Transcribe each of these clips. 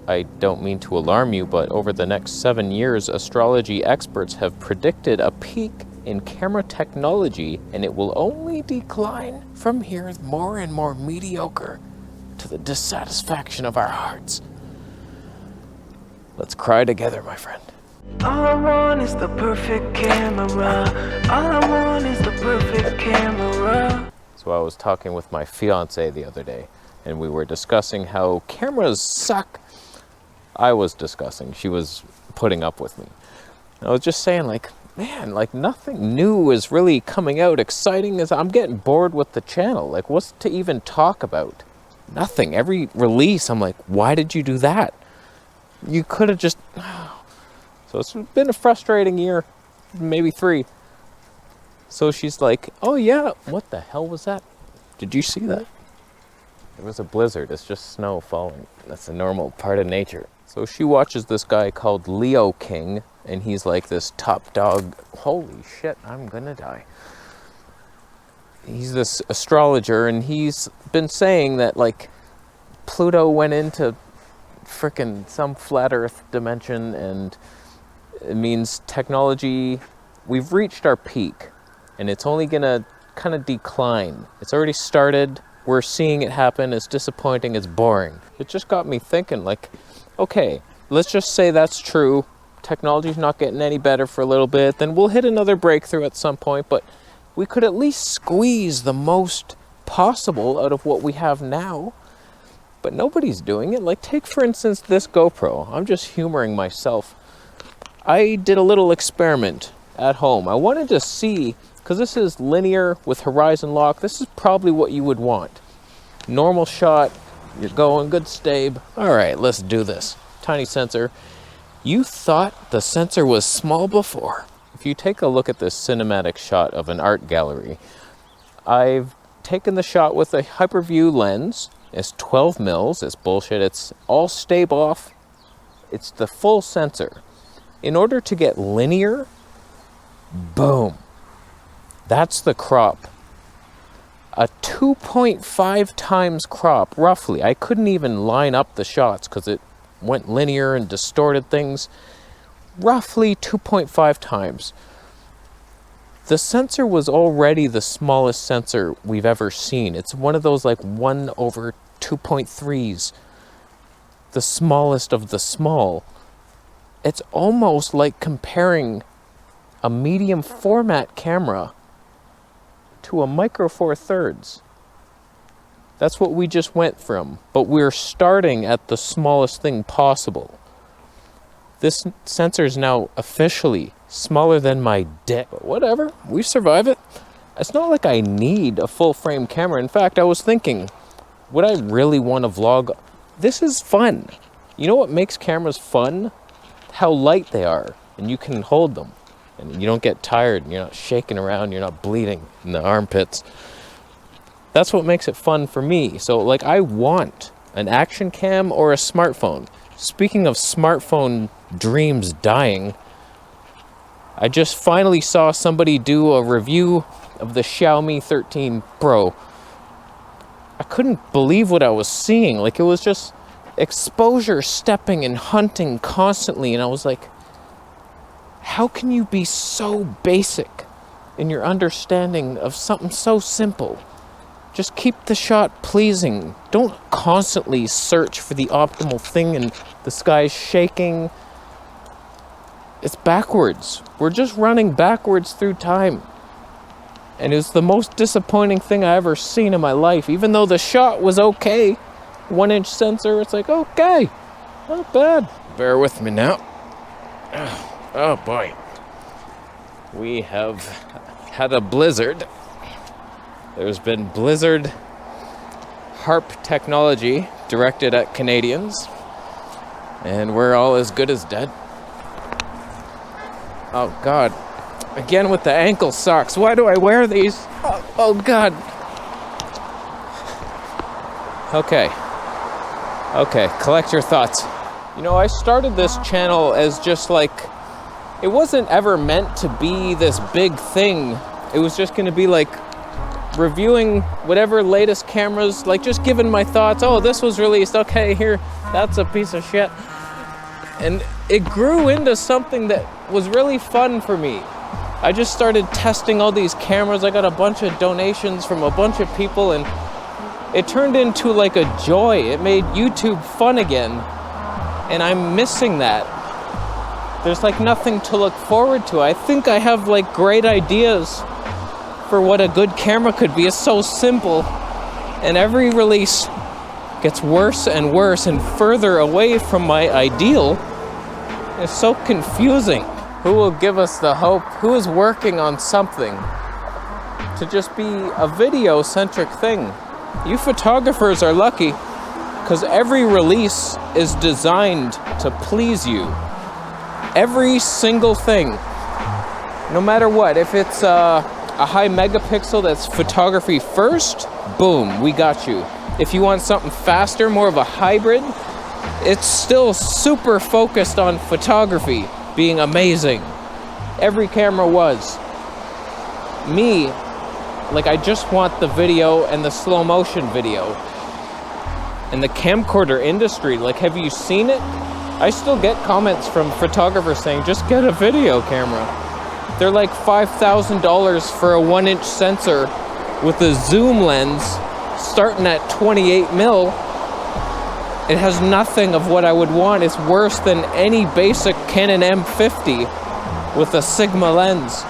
I don't mean to alarm you, but over the next 7 years, astrology experts have predicted a peak in camera technology, and it will only decline from here, more and more mediocre, to the dissatisfaction of our hearts. Let's cry together, my friend. All I want is the perfect camera. All I want is the perfect camera. So I was talking with my fiance the other day, and we were discussing how cameras suck. I was discussing, she was putting up with me. I was just saying, like, man, like nothing new is really coming out exciting. As I'm getting bored with the channel. Like, what's to even talk about? Nothing. Every release, I'm like, why did you do that? You could have just... So it's been a frustrating year, maybe 3. So she's like, oh yeah, what the hell was that? Did you see that? It was a blizzard. It's just snow falling. That's a normal part of nature. So she watches this guy called Leo King, and he's like this top dog. Holy shit, I'm gonna die. He's this astrologer, and he's been saying that, like, Pluto went into frickin' some flat earth dimension, and it means technology, we've reached our peak, and it's only gonna kind of decline. It's already started. We're seeing it happen. It's disappointing. It's boring. It just got me thinking, like, okay, let's just say that's true. Technology's not getting any better for a little bit. Then we'll hit another breakthrough at some point, but we could at least squeeze the most possible out of what we have now. But nobody's doing it. Like, take, for instance, this GoPro. I'm just humoring myself. I did a little experiment at home. I wanted to see, because this is linear with horizon lock, this is probably what you would want. Normal shot, you're going, good stabe. All right, let's do this. Tiny sensor. You thought the sensor was small before. If you take a look at this cinematic shot of an art gallery, I've taken the shot with a hyperview lens. It's 12 mils, it's bullshit, it's all stabe off. It's the full sensor. In order to get linear, boom. That's the crop. A 2.5 times crop, roughly. I couldn't even line up the shots because it went linear and distorted things. Roughly 2.5 times. The sensor was already the smallest sensor we've ever seen. It's one of those like 1/2.3s. The smallest of the small. It's almost like comparing a medium format camera to a micro four thirds. That's what we just went from, but we're starting at the smallest thing possible. This sensor is now officially smaller than my dick. But whatever, we survive it. It's not like I need a full frame camera. In fact, I was thinking, would I really want to vlog? This is fun. You know what makes cameras fun? How light they are, and you can hold them. And you don't get tired, and you're not shaking around, you're not bleeding in the armpits. That's what makes it fun for me. So, like, I want an action cam or a smartphone. Speaking of smartphone dreams dying, I just finally saw somebody do a review of the Xiaomi 13 Pro. I couldn't believe what I was seeing. Like, it was just exposure stepping and hunting constantly, and I was like, how can you be so basic in your understanding of something so simple? Just keep the shot pleasing. Don't constantly search for the optimal thing and the sky's shaking. It's backwards. We're just running backwards through time. And it was the most disappointing thing I ever seen in my life. Even though the shot was okay, 1-inch sensor, it's like, okay, not bad. Bear with me now. Oh boy. We have had a blizzard. There's been blizzard HARP technology directed at Canadians, and we're all as good as dead. Oh God. Again with the ankle socks. Why do I wear these? Oh God. Okay, collect your thoughts. You know, I started this channel as just like, it wasn't ever meant to be this big thing. It was just going to be like reviewing whatever latest cameras, like just giving my thoughts. Oh, this was released. Okay, here, that's a piece of shit. And it grew into something that was really fun for me. I just started testing all these cameras. I got a bunch of donations from a bunch of people, and it turned into like a joy. It made YouTube fun again, and I'm missing that. There's like nothing to look forward to. I think I have like great ideas for what a good camera could be. It's so simple, and every release gets worse and worse and further away from my ideal. It's so confusing. Who will give us the hope? Who is working on something to just be a video-centric thing? You photographers are lucky, because every release is designed to please you. Every single thing, no matter what. If it's a high megapixel that's photography first, boom, we got you. If you want something faster, more of a hybrid, it's still super focused on photography being amazing. Every camera was. Me, like, I just want the video and the slow motion video. And the camcorder industry, like, have you seen it? I still get comments from photographers saying, just get a video camera. They're like $5,000 for a 1-inch sensor with a zoom lens starting at 28 mil. It has nothing of what I would want. It's worse than any basic Canon M50 with a Sigma lens.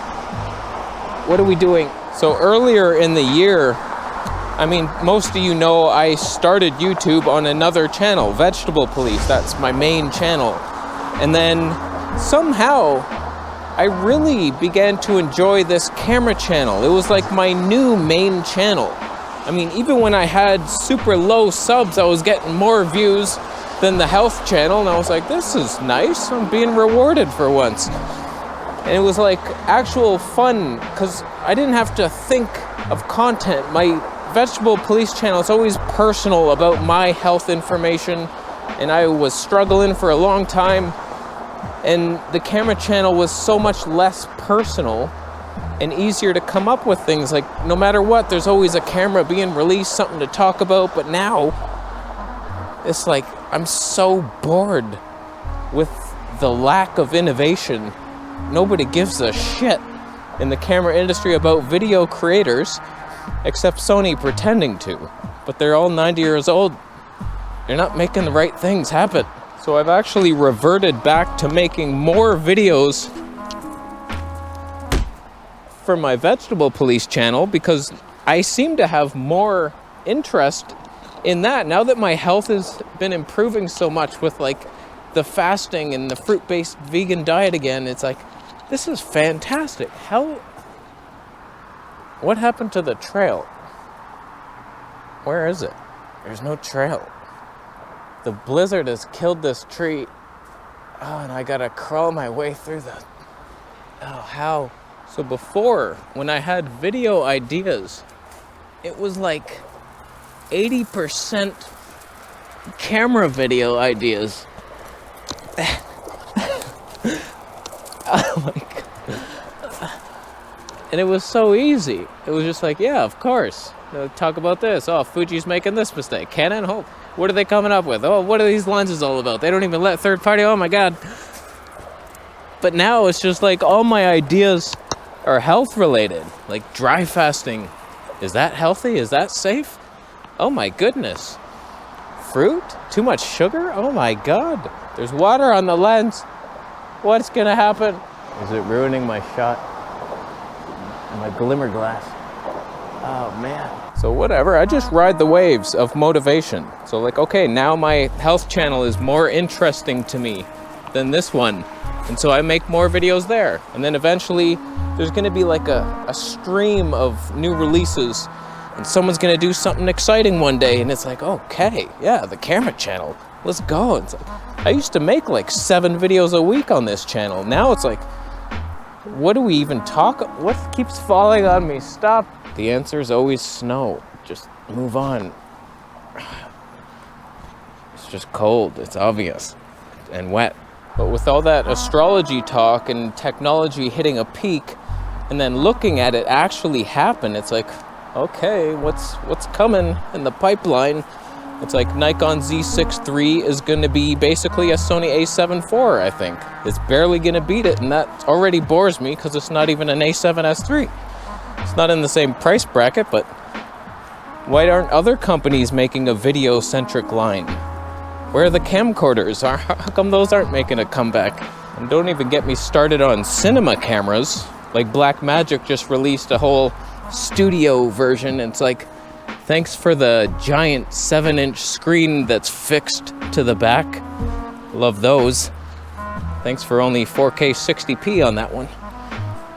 What are we doing? So earlier in the year, I mean, most of you know I started YouTube on another channel, Vegetable Police. That's my main channel. And then somehow I really began to enjoy this camera channel. It was like my new main channel. I mean, even when I had super low subs, I was getting more views than the health channel, and I was like, this is nice, I'm being rewarded for once. And it was like actual fun, because I didn't have to think of content. My Vegetable Police channel is always personal about my health information, and I was struggling for a long time, and the camera channel was so much less personal and easier to come up with things. Like, no matter what, there's always a camera being released, something to talk about. But now it's like I'm so bored with the lack of innovation. Nobody gives a shit in the camera industry about video creators, except Sony pretending to. But they're all 90 years old. They're not making the right things happen. So I've actually reverted back to making more videos for my Vegetable Police channel, because I seem to have more interest in that now that my health has been improving so much with like the fasting and the fruit-based vegan diet again. It's like, this is fantastic. What happened to the trail? Where is it? There's no trail. The blizzard has killed this tree. Oh, and I gotta crawl my way through the... Oh, how? So before, when I had video ideas, it was like 80% camera video ideas. Oh my God. And it was so easy. It was just like, yeah, of course. Talk about this. Oh, Fuji's making this mistake. Canon, oh, what are they coming up with? Oh, what are these lenses all about? They don't even let third party. Oh my God. But now it's just like all my ideas are health related, like dry fasting. Is that healthy? Is that safe? Oh my goodness. Fruit? Too much sugar? Oh my God. There's water on the lens. What's gonna happen? Is it ruining my shot? My glimmer glass. Oh man. So whatever, I just ride the waves of motivation. So like, okay, now my health channel is more interesting to me than this one. And so I make more videos there. And then eventually there's gonna be like a stream of new releases, and someone's gonna do something exciting one day, and it's like, okay, yeah, the camera channel, let's go. It's like, I used to make like 7 videos a week on this channel. Now it's like, what do we even talk? What keeps falling on me? Stop. The answer is always snow. Just move on. It's just cold, it's obvious, and wet. But with all that astrology talk and technology hitting a peak, and then looking at it actually happen, it's like, okay, what's coming in the pipeline? It's like Nikon Z6 III is going to be basically a Sony A7 IV, I think. It's barely going to beat it, and that already bores me because it's not even an A7S III. It's not in the same price bracket, but why aren't other companies making a video-centric line? Where are the camcorders? How come those aren't making a comeback? And don't even get me started on cinema cameras. Like Blackmagic just released a whole studio version. It's like, thanks for the giant 7-inch screen that's fixed to the back. Love those. Thanks for only 4K 60p on that one.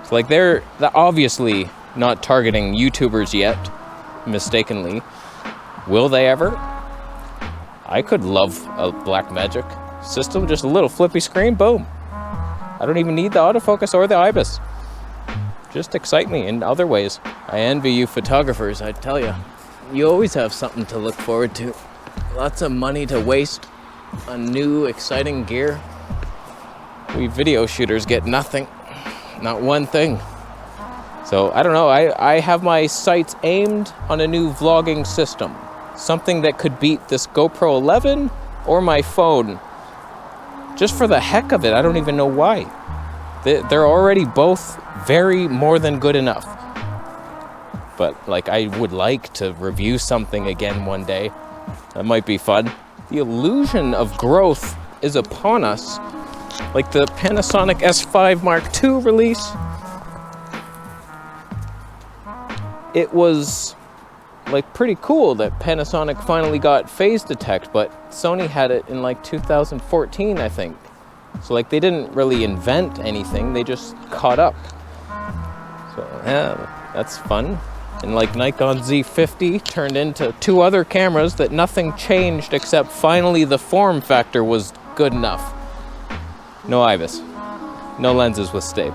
It's like they're obviously not targeting YouTubers yet, mistakenly. Will they ever? I could love a Blackmagic system, just a little flippy screen, boom. I don't even need the autofocus or the IBIS. Just excite me in other ways. I envy you photographers, I tell you. You always have something to look forward to. Lots of money to waste on new, exciting gear. We video shooters get nothing. Not one thing. So, I don't know, I have my sights aimed on a new vlogging system. Something that could beat this GoPro 11 or my phone. Just for the heck of it, I don't even know why. They're already both very more than good enough. But like, I would like to review something again one day. That might be fun. The illusion of growth is upon us. Like the Panasonic S5 Mark II release. It was like pretty cool that Panasonic finally got phase detect, but Sony had it in like 2014, I think. So like they didn't really invent anything, they just caught up. So yeah, that's fun. And like Nikon Z50 turned into 2 other cameras that nothing changed except finally the form factor was good enough. No IBIS, no lenses with Stabe.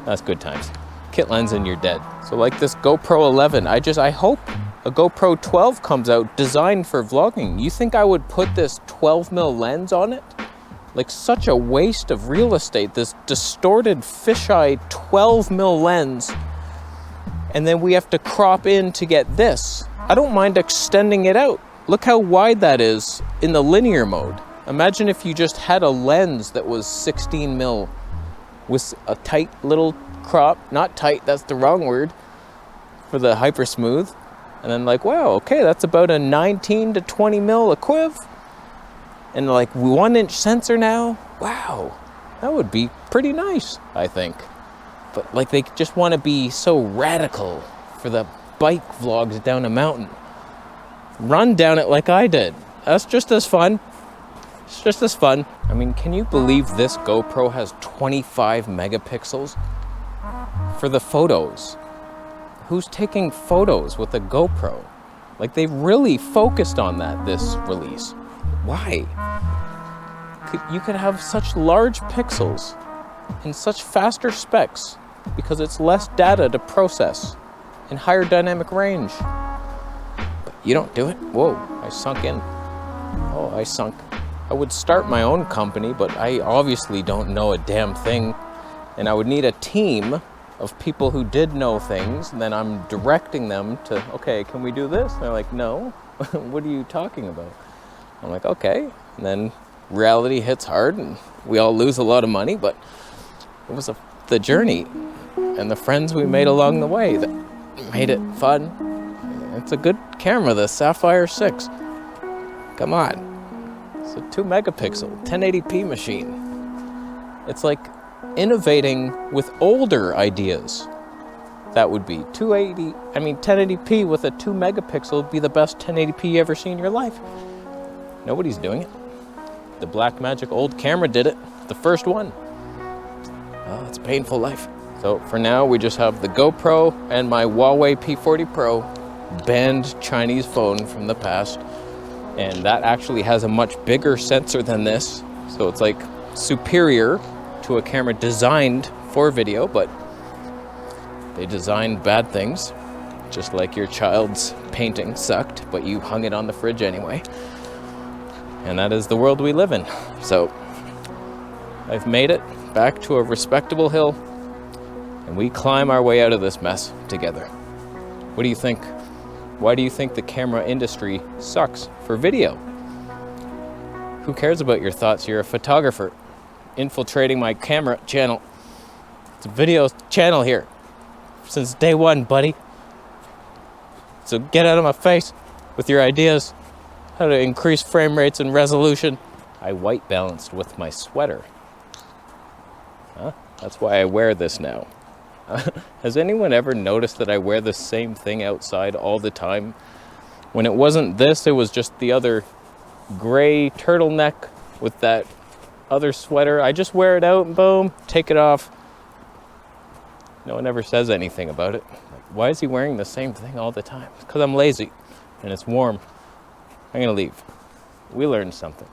That's good times. Kit lens and you're dead. So like this GoPro 11, I hope a GoPro 12 comes out designed for vlogging. You think I would put this 12mm lens on it? Like such a waste of real estate, this distorted fisheye 12mm lens. And then we have to crop in to get this. I don't mind extending it out. Look how wide that is in the linear mode. Imagine if you just had a lens that was 16mm with a tight little crop. Not tight, that's the wrong word for the hyper smooth. And then like, wow, okay, that's about a 19 to 20mm equiv. And like 1-inch sensor now. Wow, that would be pretty nice, I think. But like they just want to be so radical for the bike vlogs down a mountain. Run down it like I did. That's just as fun. It's just as fun. I mean, can you believe this GoPro has 25 megapixels for the photos? Who's taking photos with a GoPro? Like they really focused on that this release. Why? You could have such large pixels in such faster specs because it's less data to process and higher dynamic range. But you don't do it? Whoa, I sunk in. Oh, I sunk. I would start my own company, but I obviously don't know a damn thing. And I would need a team of people who did know things, and then I'm directing them to, okay, can we do this? And they're like, no. What are you talking about? I'm like, okay. And then reality hits hard and we all lose a lot of money, but it was the journey and the friends we made along the way that made it fun. It's a good camera, the Sapphire 6. Come on. It's a 2 megapixel, 1080p machine. It's like innovating with older ideas. That would be 1080p with a 2 megapixel would be the best 1080p you ever seen in your life. Nobody's doing it. The Blackmagic old camera did it, the first one. Oh, it's a painful life. So for now, we just have the GoPro and my Huawei P40 Pro, banned Chinese phone from the past. And that actually has a much bigger sensor than this. So it's like superior to a camera designed for video, but they designed bad things. Just like your child's painting sucked, but you hung it on the fridge anyway. And that is the world we live in. So I've made it back to a respectable hill, and we climb our way out of this mess together. What do you think? Why do you think the camera industry sucks for video? Who cares about your thoughts? You're a photographer infiltrating my camera channel. It's a video channel here since day one, buddy. So get out of my face with your ideas. How to increase frame rates and resolution. I white balanced with my sweater. Huh? That's why I wear this now. Has anyone ever noticed that I wear the same thing outside all the time? When it wasn't this, it was just the other gray turtleneck with that other sweater. I just wear it out and boom, take it off. No one ever says anything about it. Like, why is he wearing the same thing all the time? It's because I'm lazy and it's warm. I'm gonna leave. We learned something.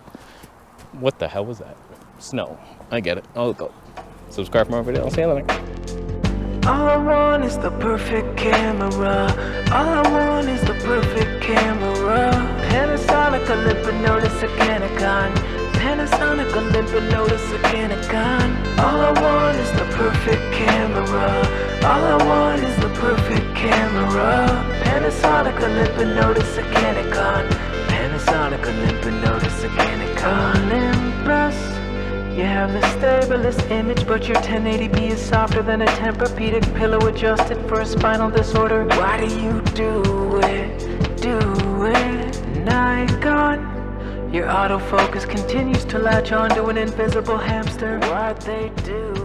What the hell was that? Snow. I get it. I'll go. Subscribe for more videos. I'll see you later. All I want is the perfect camera. All I want is the perfect camera. Panasonic Olympic notice a Canicon. Panasonic Olympic notice a Canicon. All I want is the perfect camera. All I want is the perfect camera. Panasonic Olympic notice a Canicon. Panasonic Olympic notice a Canicon. Olympus. You have the stablest image, but your 1080p is softer than a Tempur-Pedic pillow adjusted for a spinal disorder. Why do you do it? Do it, Nikon. Your autofocus continues to latch onto an invisible hamster. Why'd they do